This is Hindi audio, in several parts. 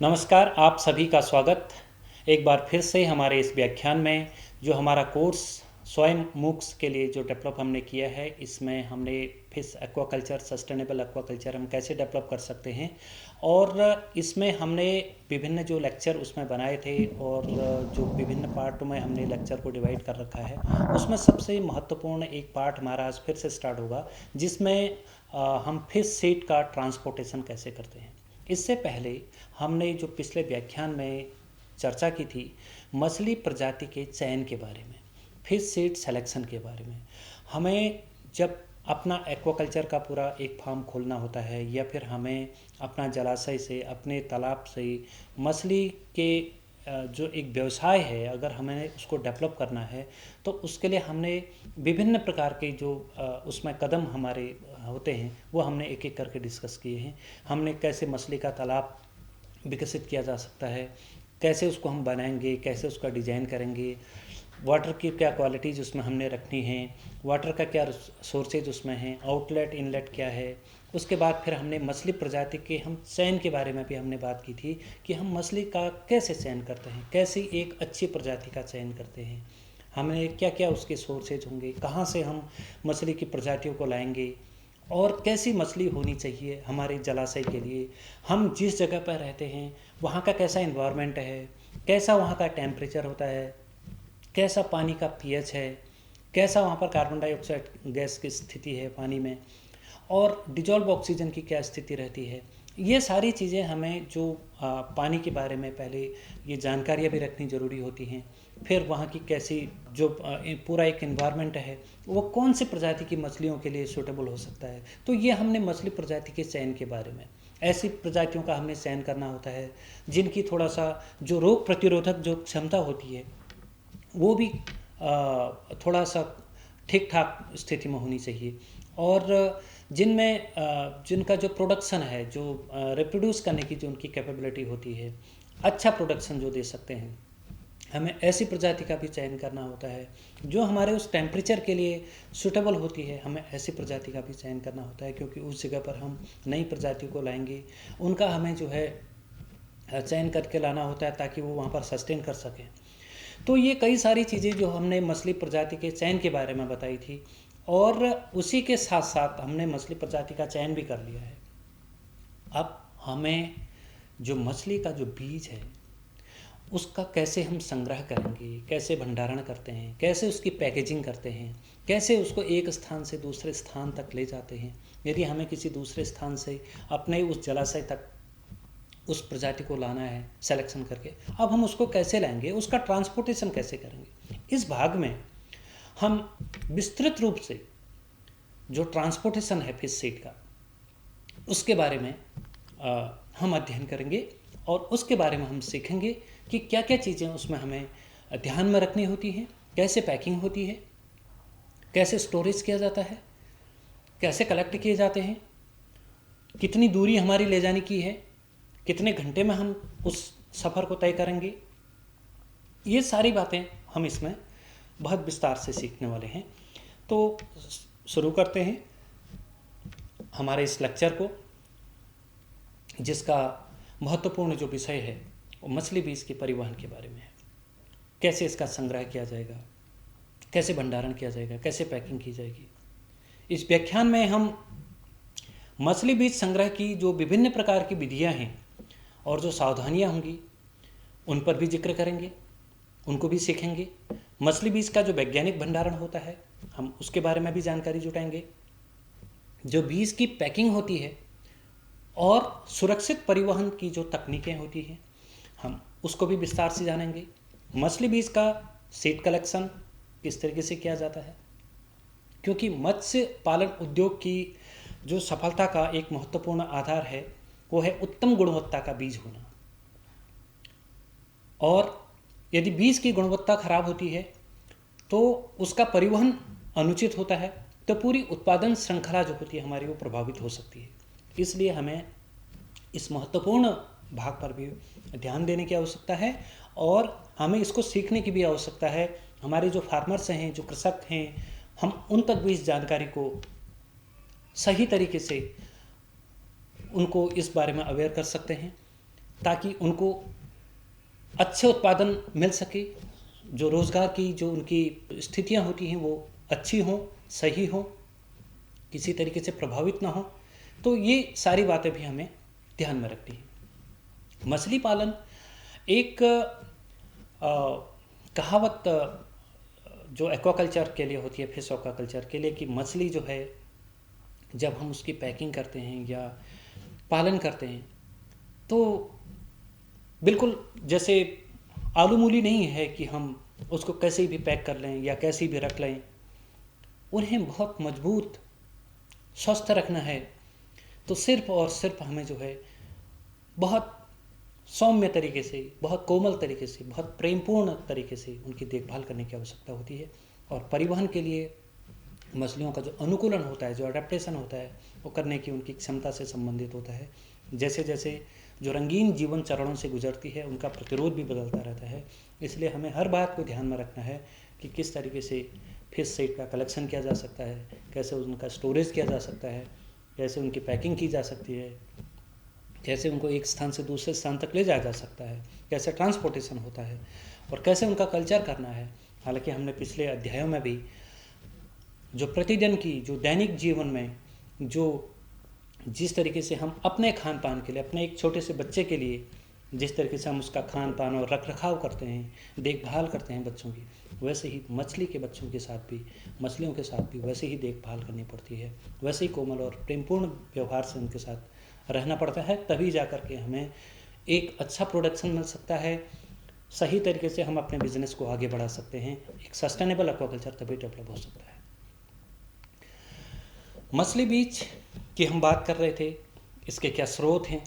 नमस्कार, आप सभी का स्वागत एक बार फिर से हमारे इस व्याख्यान में। जो हमारा कोर्स स्वयं मूक्स के लिए जो डेवलप हमने किया है, इसमें हमने फिश एक्वाकल्चर, सस्टेनेबल एक्वाकल्चर हम कैसे डेवलप कर सकते हैं, और इसमें हमने विभिन्न जो लेक्चर उसमें बनाए थे और जो विभिन्न पार्टों में हमने लेक्चर को डिवाइड कर रखा है, उसमें सबसे महत्वपूर्ण एक पार्ट हमारा आज फिर से स्टार्ट होगा, जिसमें हम फिश सीड का ट्रांसपोर्टेशन कैसे करते हैं। इससे पहले हमने जो पिछले व्याख्यान में चर्चा की थी मछली प्रजाति के चयन के बारे में, फिश सीड सिलेक्शन के बारे में। हमें जब अपना एक्वाकल्चर का पूरा एक फार्म खोलना होता है, या फिर हमें अपना जलाशय से, अपने तालाब से मछली के जो एक व्यवसाय है, अगर हमें उसको डेवलप करना है, तो उसके लिए हमने विभिन्न प्रकार के जो उसमें कदम हमारे होते हैं, वो हमने एक एक करके डिस्कस किए हैं। हमने कैसे मछली का तालाब विकसित किया जा सकता है, कैसे उसको हम बनाएंगे, कैसे उसका डिज़ाइन करेंगे, वाटर की क्या क्वालिटीज़ उसमें हमने रखनी है, वाटर का क्या सोर्सेज उसमें हैं, आउटलेट इनलेट क्या है। उसके बाद फिर हमने मछली प्रजाति के हम चयन के बारे में भी हमने बात की थी कि हम मछली का कैसे चयन करते हैं, कैसे एक अच्छी प्रजाति का चयन करते हैं, हमें क्या क्या उसके सोर्सेज होंगे, कहाँ से हम मछली की प्रजातियों को लाएंगे, और कैसी मछली होनी चाहिए हमारे जलाशय के लिए। हम जिस जगह पर रहते हैं वहाँ का कैसा इन्वायरमेंट है, कैसा वहाँ का टेम्परेचर होता है, कैसा पानी का पीएच है, कैसा वहाँ पर कार्बन डाइऑक्साइड गैस की स्थिति है पानी में, और डिजॉल्व ऑक्सीजन की क्या स्थिति रहती है। ये सारी चीज़ें हमें जो पानी के बारे में पहले ये जानकारियाँ भी रखनी ज़रूरी होती हैं। फिर वहाँ की कैसी जो पूरा एक इन्वायरमेंट है, वो कौन सी प्रजाति की मछलियों के लिए सूटेबल हो सकता है। तो ये हमने मछली प्रजाति के चयन के बारे में, ऐसी प्रजातियों का हमें चयन करना होता है जिनकी थोड़ा सा जो रोग प्रतिरोधक जो क्षमता होती है वो भी थोड़ा सा ठीक ठाक स्थिति में होनी चाहिए, और जिनमें जिनका जो प्रोडक्शन है, जो रिप्रोड्यूस करने की जो उनकी कैपेबिलिटी होती है, अच्छा प्रोडक्शन जो दे सकते हैं, हमें ऐसी प्रजाति का भी चयन करना होता है। जो हमारे उस टेम्परेचर के लिए सूटेबल होती है, हमें ऐसी प्रजाति का भी चयन करना होता है, क्योंकि उस जगह पर हम नई प्रजातियों को लाएंगे, उनका हमें जो है चयन करके लाना होता है ताकि वो वहाँ पर सस्टेन कर सकें। तो ये कई सारी चीज़ें जो हमने मछली प्रजाति के चयन के बारे में बताई थी, और उसी के साथ साथ हमने मछली प्रजाति का चयन भी कर लिया है। अब हमें जो मछली का जो बीज है उसका कैसे हम संग्रह करेंगे, कैसे भंडारण करते हैं, कैसे उसकी पैकेजिंग करते हैं, कैसे उसको एक स्थान से दूसरे स्थान तक ले जाते हैं। यदि हमें किसी दूसरे स्थान से अपने उस जलाशय तक उस प्रजाति को लाना है सिलेक्शन करके, अब हम उसको कैसे लाएंगे, उसका ट्रांसपोर्टेशन कैसे करेंगे। इस भाग में हम विस्तृत रूप से जो ट्रांसपोर्टेशन है फिश सीड का, उसके बारे में हम अध्ययन करेंगे, और उसके बारे में हम सीखेंगे कि क्या क्या चीज़ें उसमें हमें ध्यान में रखनी होती हैं, कैसे पैकिंग होती है, कैसे स्टोरेज किया जाता है, कैसे कलेक्ट किए जाते हैं, कितनी दूरी हमारी ले जाने की है, कितने घंटे में हम उस सफ़र को तय करेंगे। ये सारी बातें हम इसमें बहुत विस्तार से सीखने वाले हैं। तो शुरू करते हैं हमारे इस लेक्चर को, जिसका महत्वपूर्ण जो विषय है वो मछली बीज के परिवहन के बारे में है। कैसे इसका संग्रह किया जाएगा, कैसे भंडारण किया जाएगा, कैसे पैकिंग की जाएगी। इस व्याख्यान में हम मछली बीज संग्रह की जो विभिन्न प्रकार की विधियां हैं और जो सावधानियां होंगी उन पर भी जिक्र करेंगे, उनको भी सीखेंगे। मछली बीज का जो वैज्ञानिक भंडारण होता है हम उसके बारे में भी जानकारी जुटाएंगे। जो बीज की पैकिंग होती है और सुरक्षित परिवहन की जो तकनीकें होती हैं हम उसको भी विस्तार से जानेंगे। मछली बीज का सीड कलेक्शन किस तरीके से किया जाता है, क्योंकि मत्स्य पालन उद्योग की जो सफलता का एक महत्वपूर्ण आधार है वो है उत्तम गुणवत्ता का बीज होना, और यदि बीज की गुणवत्ता खराब होती है तो उसका परिवहन अनुचित होता है, तो पूरी उत्पादन श्रृंखला जो होती है हमारी वो प्रभावित हो सकती है। इसलिए हमें इस महत्वपूर्ण भाग पर भी ध्यान देने की आवश्यकता है, और हमें इसको सीखने की भी आवश्यकता है। हमारे जो फार्मर्स हैं, जो कृषक हैं, हम उन तक भी इस जानकारी को सही तरीके से उनको इस बारे में अवेयर कर सकते हैं। ताकि उनको अच्छे उत्पादन मिल सके, जो रोज़गार की जो उनकी स्थितियां होती हैं वो अच्छी हों, सही हों, किसी तरीके से प्रभावित ना हो। तो ये सारी बातें भी हमें ध्यान में रखनी है। मछली पालन एक कहावत जो एक्वाकल्चर के लिए होती है, फिश एक्वाकल्चर के लिए, कि मछली जो है जब हम उसकी पैकिंग करते हैं या पालन करते हैं तो बिल्कुल जैसे आलू मूली नहीं है कि हम उसको कैसे भी पैक कर लें या कैसे भी रख लें। उन्हें बहुत मजबूत स्वस्थ रखना है तो सिर्फ और सिर्फ हमें जो है बहुत सौम्य तरीके से, बहुत कोमल तरीके से, बहुत प्रेमपूर्ण तरीके से उनकी देखभाल करने की आवश्यकता होती है। और परिवहन के लिए मछलियों का जो अनुकूलन होता है, जो अडेप्टेशन होता है, वो करने की उनकी क्षमता से संबंधित होता है। जैसे जैसे जो रंगीन जीवन चरणों से गुजरती है उनका प्रतिरोध भी बदलता रहता है। इसलिए हमें हर बात को ध्यान में रखना है कि किस तरीके से फिश सीड का कलेक्शन किया जा सकता है, कैसे उनका स्टोरेज किया जा सकता है, कैसे उनकी पैकिंग की जा सकती है, कैसे उनको एक स्थान से दूसरे स्थान तक ले जाया जा सकता है, कैसे ट्रांसपोर्टेशन होता है और कैसे उनका कल्चर करना है। हालांकि हमने पिछले अध्यायों में भी जो प्रतिदिन की, जो दैनिक जीवन में जो जिस तरीके से हम अपने खान पान के लिए, अपने एक छोटे से बच्चे के लिए जिस तरीके से हम उसका खान पान और रख रखाव करते हैं, देखभाल करते हैं बच्चों की, वैसे ही मछली के बच्चों के साथ भी, मछलियों के साथ भी वैसे ही देखभाल करनी पड़ती है, वैसे ही कोमल और प्रेमपूर्ण व्यवहार से उनके साथ रहना पड़ता है। तभी जा कर के हमें एक अच्छा प्रोडक्शन मिल सकता है, सही तरीके से हम अपने बिजनेस को आगे बढ़ा सकते हैं। एक सस्टेनेबल एक्वाकल्चर तभी डेवलप हो सकता है। मछली बीज की हम बात कर रहे थे, इसके क्या स्रोत हैं,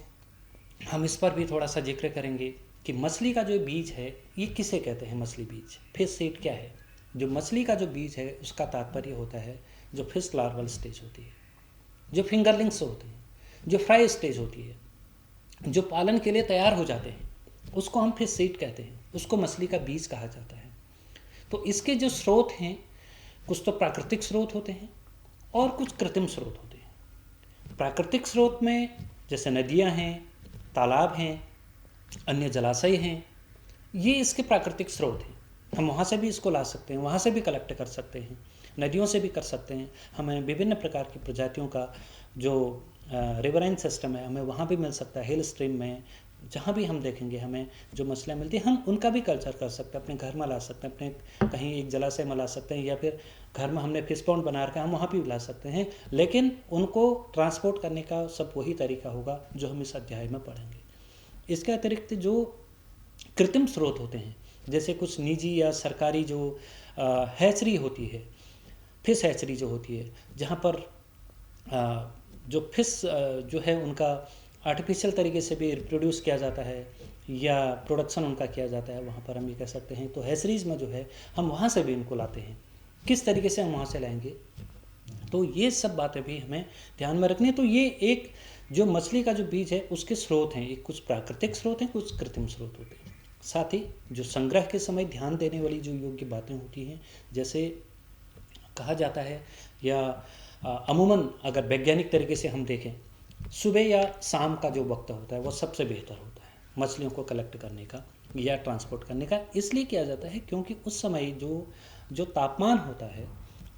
हम इस पर भी थोड़ा सा जिक्र करेंगे कि मछली का जो बीज है ये किसे कहते हैं। मछली बीज, फिश सीड क्या है। जो मछली का जो बीज है उसका तात्पर्य होता है जो फिश लार्वल स्टेज होती है, जो फिंगरलिंग्स होते हैं, जो फ्राई स्टेज होती है, जो पालन के लिए तैयार हो जाते हैं, उसको हम फिश सीड कहते हैं, उसको मछली का बीज कहा जाता है। तो इसके जो स्रोत हैं, कुछ तो प्राकृतिक स्रोत होते हैं और कुछ कृत्रिम स्रोत होते हैं। प्राकृतिक स्रोत में जैसे नदियाँ हैं, तालाब हैं, अन्य जलाशय हैं, ये इसके प्राकृतिक स्रोत हैं। हम वहाँ से भी इसको ला सकते हैं, वहाँ से भी कलेक्ट कर सकते हैं, नदियों से भी कर सकते हैं। हमें विभिन्न प्रकार की प्रजातियों का जो रिवराइन सिस्टम है हमें वहाँ भी मिल सकता है। हिल स्ट्रीम में जहाँ भी हम देखेंगे हमें जो मछलियाँ मिलती हैं, हम उनका भी कल्चर कर सकते हैं, अपने घर में ला सकते हैं, अपने कहीं एक जलाशय में ला सकते हैं, या फिर घर में हमने फिश पॉन्ड बना रखा है हम वहाँ भी ला सकते हैं। लेकिन उनको ट्रांसपोर्ट करने का सब वही तरीका होगा जो हम इस अध्याय में पढ़ेंगे। इसके अतिरिक्त जो कृत्रिम स्रोत होते हैं, जैसे कुछ निजी या सरकारी जो हैचरी होती है, फिश हैचरी जो होती है, जहाँ पर जो फिश जो है उनका आर्टिफिशियल तरीके से भी रिप्रोड्यूस किया जाता है या प्रोडक्शन उनका किया जाता है, वहाँ पर हम ये कह सकते हैं। तो हैचरीज में जो है हम वहाँ से भी इनको लाते हैं। किस तरीके से हम वहाँ से लाएंगे, तो ये सब बातें भी हमें ध्यान में रखनी है। तो ये एक जो मछली का जो बीज है उसके स्रोत हैं, एक कुछ प्राकृतिक स्रोत हैं, कुछ कृत्रिम स्रोत होते हैं। साथ ही जो संग्रह के समय ध्यान देने वाली जो योग्य बातें होती हैं, जैसे कहा जाता है या अमूमन अगर वैज्ञानिक तरीके से हम देखें, सुबह या शाम का जो वक्त होता है वो सबसे बेहतर होता है मछलियों को कलेक्ट करने का या ट्रांसपोर्ट करने का। इसलिए किया जाता है क्योंकि उस समय जो तापमान होता है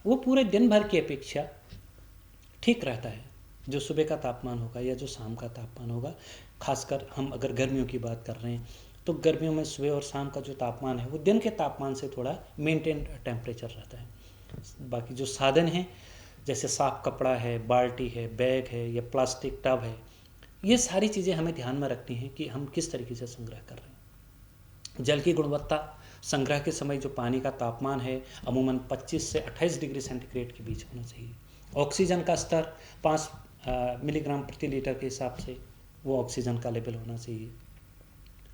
वो पूरे दिन भर की अपेक्षा ठीक रहता है। जो सुबह का तापमान होगा या जो शाम का तापमान होगा, खासकर हम अगर गर्मियों की बात कर रहे हैं तो गर्मियों में सुबह और शाम का जो तापमान है वो दिन के तापमान से थोड़ा मेंटेन टेम्परेचर रहता है। बाकी जो साधन हैं जैसे साफ कपड़ा है, बाल्टी है, बैग है या प्लास्टिक टब है, ये सारी चीज़ें हमें ध्यान में रखनी है कि हम किस तरीके से संग्रह कर रहे हैं। जल की गुणवत्ता, संग्रह के समय जो पानी का तापमान है अमूमन 25 से 28 डिग्री सेंटीग्रेड के बीच होना चाहिए। ऑक्सीजन का स्तर 5 मिलीग्राम प्रति लीटर के हिसाब से वो ऑक्सीजन का लेवल होना चाहिए।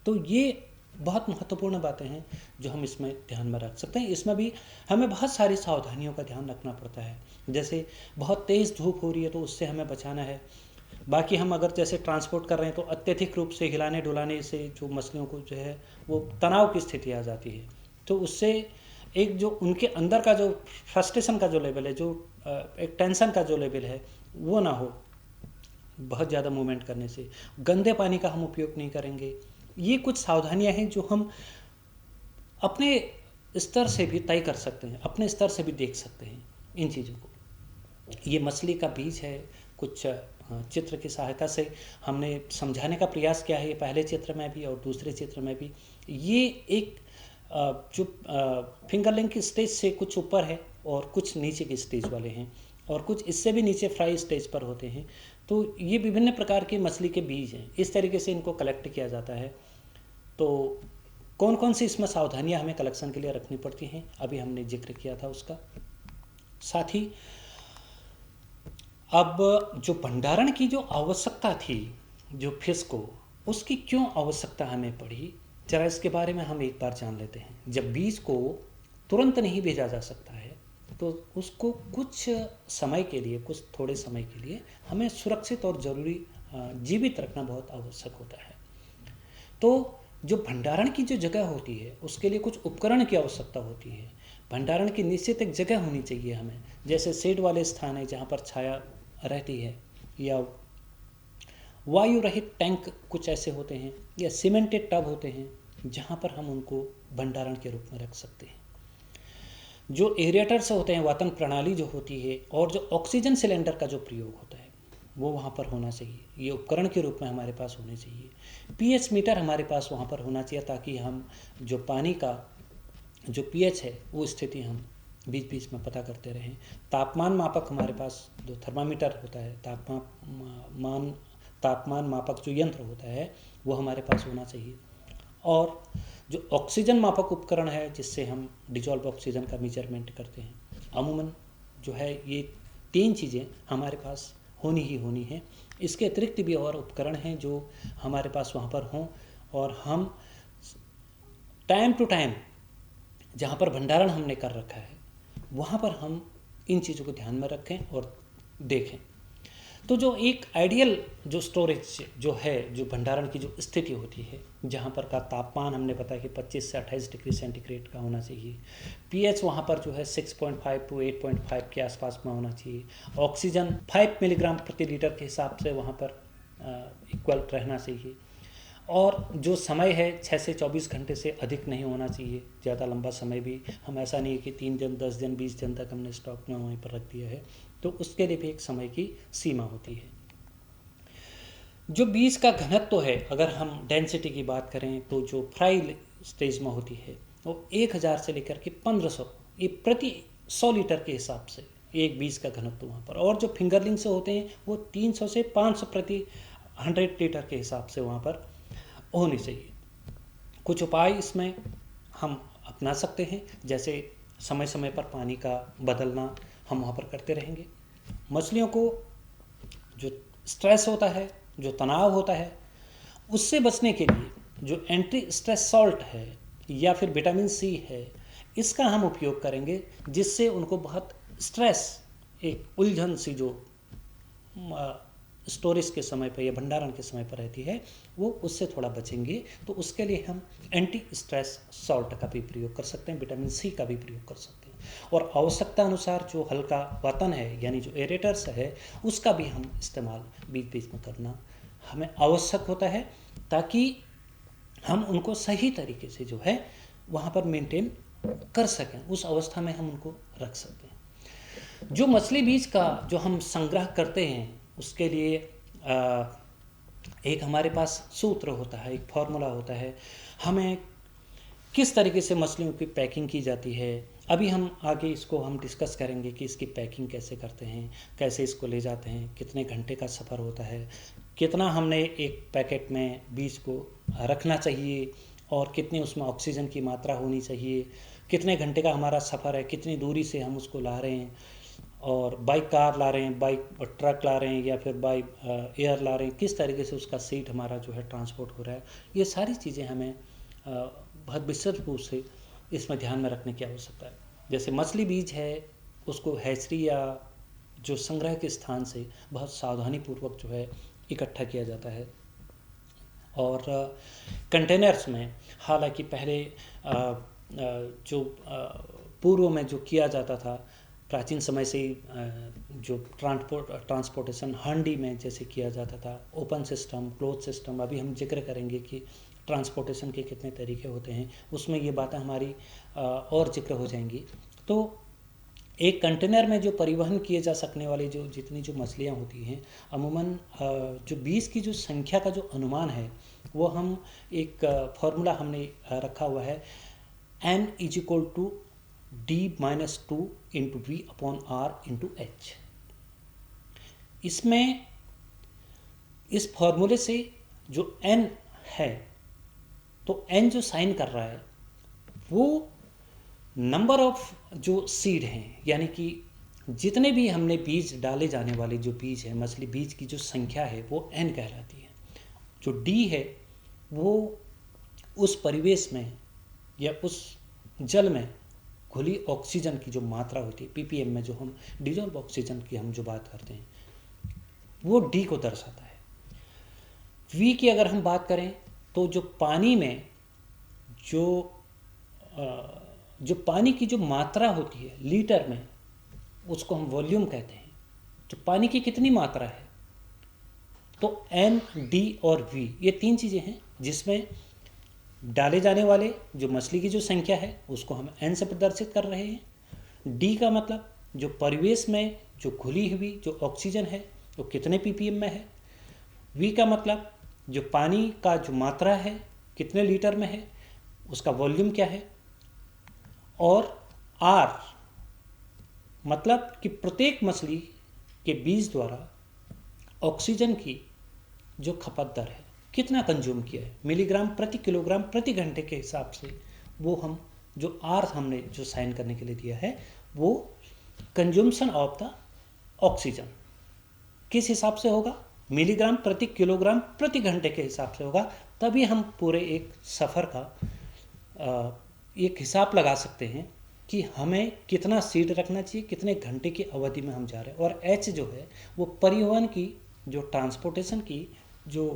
तो ये बहुत महत्वपूर्ण बातें हैं जो हम इसमें ध्यान में रख सकते हैं। इसमें भी हमें बहुत सारी सावधानियों का ध्यान रखना पड़ता है। जैसे बहुत तेज़ धूप हो रही है तो उससे हमें बचाना है। बाकी हम अगर जैसे ट्रांसपोर्ट कर रहे हैं तो अत्यधिक रूप से हिलाने डुलाने से जो मछलियों को जो है वो तनाव की स्थिति आ जाती है। तो उससे एक जो उनके अंदर का जो फ्रस्ट्रेशन का जो लेवल है, जो एक टेंशन का जो लेवल है वो ना हो। बहुत ज़्यादा मूवमेंट करने से, गंदे पानी का हम उपयोग नहीं करेंगे। ये कुछ सावधानियां हैं जो हम अपने स्तर से भी तय कर सकते हैं, अपने स्तर से भी देख सकते हैं इन चीज़ों को। ये मछली का बीज है, कुछ चित्र की सहायता से हमने समझाने का प्रयास किया है, ये पहले चित्र में भी और दूसरे चित्र में भी। ये एक जो फिंगरलिंग की स्टेज से कुछ ऊपर है और कुछ नीचे की स्टेज वाले हैं, और कुछ इससे भी नीचे फ्राई स्टेज पर होते हैं। तो ये विभिन्न प्रकार की मछली के बीज हैं, इस तरीके से इनको कलेक्ट किया जाता है। तो कौन कौन सी इसमें सावधानियां हमें कलेक्शन के लिए रखनी पड़ती हैं, अभी हमने जिक्र किया था उसका। साथ ही अब जो भंडारण की जो आवश्यकता थी जो फिश को, उसकी क्यों आवश्यकता हमें पड़ी, जरा इसके बारे में हम एक बार जान लेते हैं। जब बीज को तुरंत नहीं भेजा जा सकता है तो उसको कुछ समय के लिए, कुछ थोड़े समय के लिए हमें सुरक्षित और ज़रूरी जीवित रखना बहुत आवश्यक होता है। तो जो भंडारण की जो जगह होती है उसके लिए कुछ उपकरण की आवश्यकता होती है। भंडारण की निश्चित एक जगह होनी चाहिए हमें, जैसे शेड वाले स्थान है जहाँ पर छाया रहती है, या वायु रहित टैंक कुछ ऐसे होते हैं, या सीमेंटेड टब होते हैं जहाँ पर हम उनको भंडारण के रूप में रख सकते हैं। जो एरिएटर्स होते हैं, वातन प्रणाली जो होती है, और जो ऑक्सीजन सिलेंडर का जो प्रयोग होता है वो वहाँ पर होना चाहिए, ये उपकरण के रूप में हमारे पास होने चाहिए। पीएच मीटर हमारे पास वहाँ पर होना चाहिए, ताकि हम जो पानी का जो पीएच है वो स्थिति हम बीच बीच में पता करते रहें। तापमान मापक हमारे पास जो थर्मामीटर होता है, तापमान मापक जो यंत्र होता है वो हमारे पास होना चाहिए। और जो ऑक्सीजन मापक उपकरण है जिससे हम डिजॉल्व ऑक्सीजन का मेजरमेंट करते हैं, अमूमन जो है ये 3 चीज़ें हमारे पास होनी ही होनी है। इसके अतिरिक्त भी और उपकरण हैं जो हमारे पास वहाँ पर हों, और हम टाइम टू टाइम जहाँ पर भंडारण हमने कर रखा है वहाँ पर हम इन चीज़ों को ध्यान में रखें और देखें। तो जो एक आइडियल जो स्टोरेज जो है, जो भंडारण की जो स्थिति होती है, जहाँ पर का तापमान हमने बताया कि 25 से 28 डिग्री सेंटीग्रेड का होना चाहिए, पीएच वहाँ पर जो है 6.5 टू 8.5 के आसपास में होना चाहिए, ऑक्सीजन 5 मिलीग्राम प्रति लीटर के हिसाब से वहाँ पर इक्वल रहना चाहिए, और जो समय है 6 से 24 घंटे से अधिक नहीं होना चाहिए, ज़्यादा लंबा समय भी हम, ऐसा नहीं है कि 3 दिन 10 दिन 20 दिन तक हमने स्टॉक में वहीं पर रख दिया है, तो उसके लिए भी एक समय की सीमा होती है। जो बीज का घनत्व है, अगर हम डेंसिटी की बात करें तो जो फ्राई स्टेज में होती है वो 1000 से लेकर के 1500 ये प्रति 100 लीटर के हिसाब से एक बीज का घनत्व वहाँ पर, और जो फिंगरलिंग से होते हैं वो 300 से 500 प्रति 100 लीटर के हिसाब से वहाँ पर होनी चाहिए। कुछ उपाय इसमें हम अपना सकते हैं, जैसे समय समय पर पानी का बदलना हम वहाँ पर करते रहेंगे। मछलियों को जो स्ट्रेस होता है, जो तनाव होता है, उससे बचने के लिए जो एंटी स्ट्रेस सॉल्ट है या फिर विटामिन सी है, इसका हम उपयोग करेंगे, जिससे उनको बहुत स्ट्रेस, एक उलझन सी जो स्टोरेज के समय पर या भंडारण के समय पर रहती है, वो उससे थोड़ा बचेंगे। तो उसके लिए हम एंटी स्ट्रेस सॉल्ट का भी प्रयोग कर सकते हैं, विटामिन सी का भी प्रयोग कर सकते हैं, और आवश्यकता अनुसार जो हल्का वातन है यानी जो एरेटर्स है उसका भी हम इस्तेमाल बीच बीच में करना हमें आवश्यक होता है, ताकि हम उनको सही तरीके से जो है वहाँ पर मेंटेन कर सकें, उस अवस्था में हम उनको रख सकते हैं। जो मछली बीज का जो हम संग्रह करते हैं उसके लिए एक हमारे पास सूत्र होता है, एक फॉर्मूला होता है, हमें किस तरीके से मछलियों की पैकिंग की जाती है। अभी हम आगे इसको हम डिस्कस करेंगे कि इसकी पैकिंग कैसे करते हैं, कैसे इसको ले जाते हैं, कितने घंटे का सफ़र होता है, कितना हमने एक पैकेट में बीज को रखना चाहिए, और कितनी उसमें ऑक्सीजन की मात्रा होनी चाहिए, कितने घंटे का हमारा सफ़र है, कितनी दूरी से हम उसको ला रहे हैं, और बाई कार ला रहे हैं, बाई ट्रक ला रहे हैं, या फिर बाई एयर ला रहे हैं, किस तरीके से उसका सीट हमारा जो है ट्रांसपोर्ट हो रहा है। ये सारी चीज़ें हमें बहुत विस्तृत रूप से इसमें ध्यान में रखने की आवश्यकता है। जैसे मछली बीज है, उसको हैचरी या जो संग्रह के स्थान से बहुत सावधानी पूर्वक जो है इकट्ठा किया जाता है, और कंटेनर्स में, हालांकि पहले जो पूर्व में जो किया जाता था, प्राचीन समय से जो ट्रांसपोर्टेशन हांडी में जैसे किया जाता था, ओपन सिस्टम, क्लोज सिस्टम, अभी हम जिक्र करेंगे कि ट्रांसपोर्टेशन के कितने तरीके होते हैं, उसमें ये बातें हमारी और जिक्र हो जाएंगी। तो एक कंटेनर में जो परिवहन किए जा सकने वाली जो जितनी जो मछलियाँ होती हैं, अमूमन जो बीज की जो संख्या का जो अनुमान है वो हम एक फॉर्मूला हमने रखा हुआ है, n = d-2 into V upon R into H. इसमें इस फॉर्मूले से जो n है, तो n जो साइन कर रहा है वो नंबर ऑफ जो सीड हैं, यानी कि जितने भी हमने बीज डाले जाने वाले जो बीज है, मछली बीज की जो संख्या है वो n कहलाती है। जो d है वो उस परिवेश में या उस जल में घुली ऑक्सीजन की जो मात्रा होती है, ppm में जो हम डिजॉल्व ऑक्सीजन की हम जो बात करते हैं, वो d को दर्शाता है। v की अगर हम बात करें तो जो पानी में जो पानी की जो मात्रा होती है लीटर में, उसको हम वॉल्यूम कहते हैं। तो पानी की कितनी मात्रा है, तो n, d और v ये तीन चीज़ें हैं जिसमें डाले जाने वाले जो मछली की जो संख्या है उसको हम n से प्रदर्शित कर रहे हैं। d का मतलब जो परिवेश में जो घुली हुई जो ऑक्सीजन है वो कितने ppm में है। v का मतलब जो पानी का जो मात्रा है कितने लीटर में है, उसका वॉल्यूम क्या है। और r मतलब कि प्रत्येक मछली के बीज द्वारा ऑक्सीजन की जो खपत दर है, कितना कंज्यूम किया है, मिलीग्राम प्रति किलोग्राम प्रति घंटे के हिसाब से, वो हम जो r हमने जो साइन करने के लिए दिया है वो कंज्यूम्शन ऑफ द ऑक्सीजन किस हिसाब से होगा, मिलीग्राम प्रति किलोग्राम प्रति घंटे के हिसाब से होगा। तभी हम पूरे एक सफ़र का एक हिसाब लगा सकते हैं कि हमें कितना सीड रखना चाहिए, कितने घंटे की अवधि में हम जा रहे हैं। और एच जो है वो परिवहन की जो ट्रांसपोर्टेशन की जो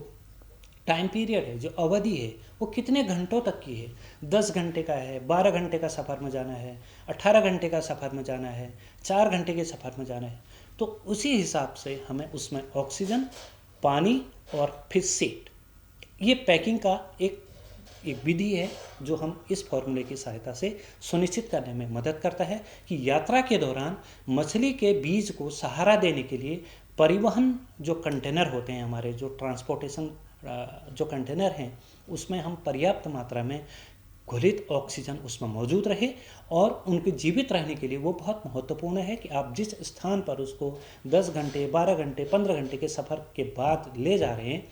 टाइम पीरियड है, जो अवधि है, वो कितने घंटों तक की है। 10 घंटे का है, 12 घंटे का सफ़र में जाना है, 18 घंटे का सफ़र में जाना है, 4 घंटे के सफ़र में जाना है। तो उसी हिसाब से हमें उसमें ऑक्सीजन, पानी और फिर सीड, ये पैकिंग का एक विधि है जो हम इस फॉर्मूले की सहायता से सुनिश्चित करने में मदद करता है कि यात्रा के दौरान मछली के बीज को सहारा देने के लिए परिवहन जो कंटेनर होते हैं, हमारे जो ट्रांसपोर्टेशन जो कंटेनर हैं, उसमें हम पर्याप्त मात्रा में घुलित ऑक्सीजन उसमें मौजूद रहे। और उनके जीवित रहने के लिए वो बहुत महत्वपूर्ण है कि आप जिस स्थान पर उसको 10 घंटे, 12 घंटे, 15 घंटे के सफ़र के बाद ले जा रहे हैं,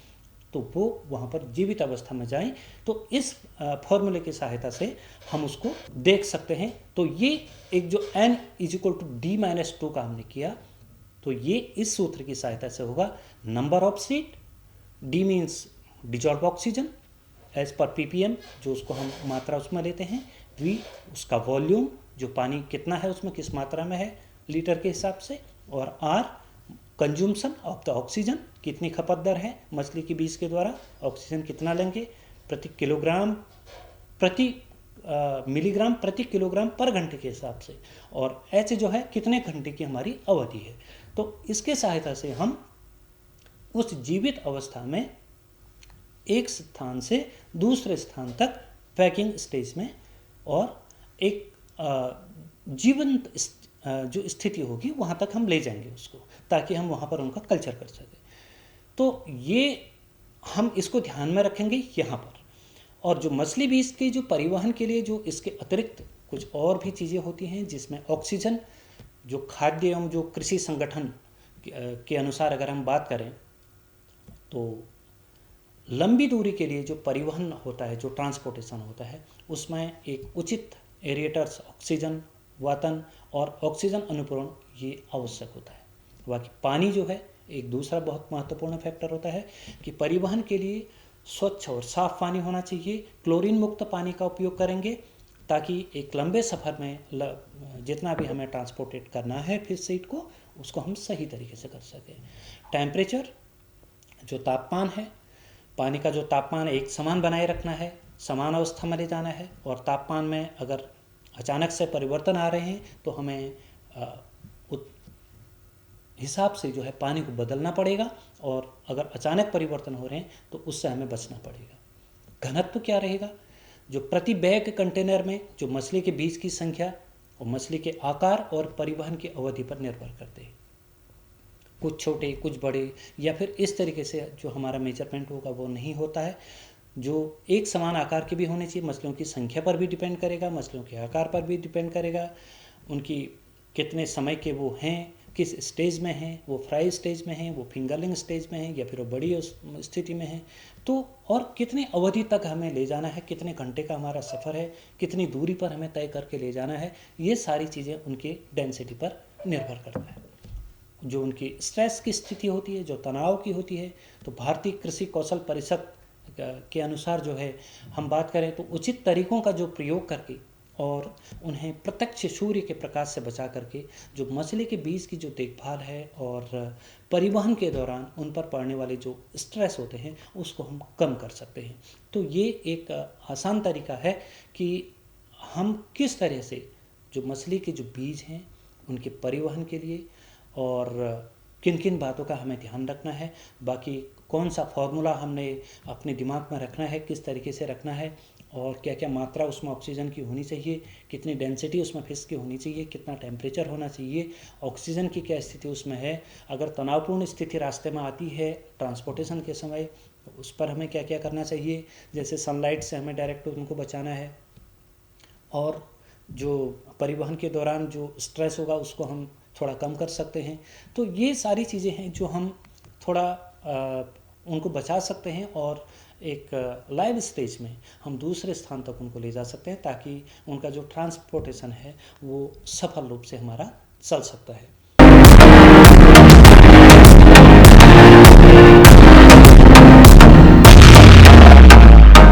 तो वो वहाँ पर जीवित अवस्था में जाएं। तो इस फॉर्मूले की सहायता से हम उसको देख सकते हैं। तो ये एक जो n = d-2 का हमने किया, तो ये इस सूत्र की सहायता से होगा। Number of seed, d means dissolve oxygen as per ppm, जो उसको हम मात्रा उसमें लेते हैं। v उसका वॉल्यूम, जो पानी कितना है उसमें किस मात्रा में है लीटर के हिसाब से। और r consumption of the oxygen, कितनी खपत दर है मछली के बीज के द्वारा, ऑक्सीजन कितना लेंगे प्रति किलोग्राम प्रति मिलीग्राम प्रति किलोग्राम पर घंटे के हिसाब से। और h जो है कितने घंटे की हमारी अवधि है। तो इसके सहायता से हम उस जीवित अवस्था में एक स्थान से दूसरे स्थान तक पैकिंग स्टेज में और एक जीवंत जो स्थिति होगी वहाँ तक हम ले जाएंगे उसको, ताकि हम वहाँ पर उनका कल्चर कर सकें। तो ये हम इसको ध्यान में रखेंगे यहाँ पर। और जो मछली बीज के जो परिवहन के लिए जो इसके अतिरिक्त कुछ और भी चीज़ें होती हैं, जिसमें ऑक्सीजन, जो खाद्य एवं जो कृषि संगठन के अनुसार अगर हम बात करें, तो लंबी दूरी के लिए जो परिवहन होता है, जो ट्रांसपोर्टेशन होता है, उसमें एक उचित एरिएटर्स, ऑक्सीजन वातन और ऑक्सीजन अनुपूरण ये आवश्यक होता है। बाकी पानी जो है एक दूसरा बहुत महत्वपूर्ण फैक्टर होता है कि परिवहन के लिए स्वच्छ और साफ पानी होना चाहिए। क्लोरीन मुक्त पानी का उपयोग करेंगे ताकि एक लंबे सफ़र में जितना भी हमें ट्रांसपोर्टेट करना है फिश सीड को, उसको हम सही तरीके से कर सकें। टेम्परेचर, जो तापमान है, पानी का जो तापमान एक समान बनाए रखना है, समान अवस्था में ले जाना है। और तापमान में अगर अचानक से परिवर्तन आ रहे हैं तो हमें हिसाब से जो है पानी को बदलना पड़ेगा, और अगर अचानक परिवर्तन हो रहे हैं तो उससे हमें बचना पड़ेगा। घनत्व क्या रहेगा? जो प्रति बैग कंटेनर में जो मछली के बीज की संख्या और मछली के आकार और परिवहन की अवधि पर निर्भर करते हैं। कुछ छोटे, कुछ बड़े, या फिर इस तरीके से जो हमारा मेजरमेंट होगा वो नहीं होता है। जो एक समान आकार के भी होने चाहिए। मछलियों की संख्या पर भी डिपेंड करेगा, मछलियों के आकार पर भी डिपेंड करेगा, उनकी कितने समय के वो हैं, किस स्टेज में हैं, वो फ्राई स्टेज में हैं, वो फिंगरलिंग स्टेज में हैं, या फिर वो बड़ी स्थिति में हैं। तो और कितने अवधि तक हमें ले जाना है, कितने घंटे का हमारा सफ़र है, कितनी दूरी पर हमें तय करके ले जाना है, ये सारी चीज़ें उनके डेंसिटी पर निर्भर करता है। जो उनकी स्ट्रेस की स्थिति होती है, जो तनाव की होती है, तो भारतीय कृषि कौशल परिषद के अनुसार जो है हम बात करें तो उचित तरीकों का जो प्रयोग करके और उन्हें प्रत्यक्ष सूर्य के प्रकाश से बचा करके जो मछली के बीज की जो देखभाल है और परिवहन के दौरान उन पर पड़ने वाले जो स्ट्रेस होते हैं उसको हम कम कर सकते हैं। तो ये एक आसान तरीका है कि हम किस तरह से जो मछली के जो बीज हैं उनके परिवहन के लिए और किन किन बातों का हमें ध्यान रखना है, बाकी कौन सा फॉर्मूला हमने अपने दिमाग में रखना है, किस तरीके से रखना है, और क्या क्या मात्रा उसमें ऑक्सीजन की होनी चाहिए, कितनी डेंसिटी उसमें फिश की होनी चाहिए, कितना टेम्परेचर होना चाहिए, ऑक्सीजन की क्या स्थिति उसमें है, अगर तनावपूर्ण स्थिति रास्ते में आती है ट्रांसपोर्टेशन के समय तो उस पर हमें क्या क्या करना चाहिए, जैसे सनलाइट से हमें डायरेक्ट उनको बचाना है, और जो परिवहन के दौरान जो स्ट्रेस होगा उसको हम थोड़ा कम कर सकते हैं। तो ये सारी चीज़ें हैं जो हम थोड़ा उनको बचा सकते हैं और एक लाइव स्टेज में हम दूसरे स्थान तक उनको ले जा सकते हैं, ताकि उनका जो ट्रांसपोर्टेशन है वो सफल रूप से हमारा चल सकता है।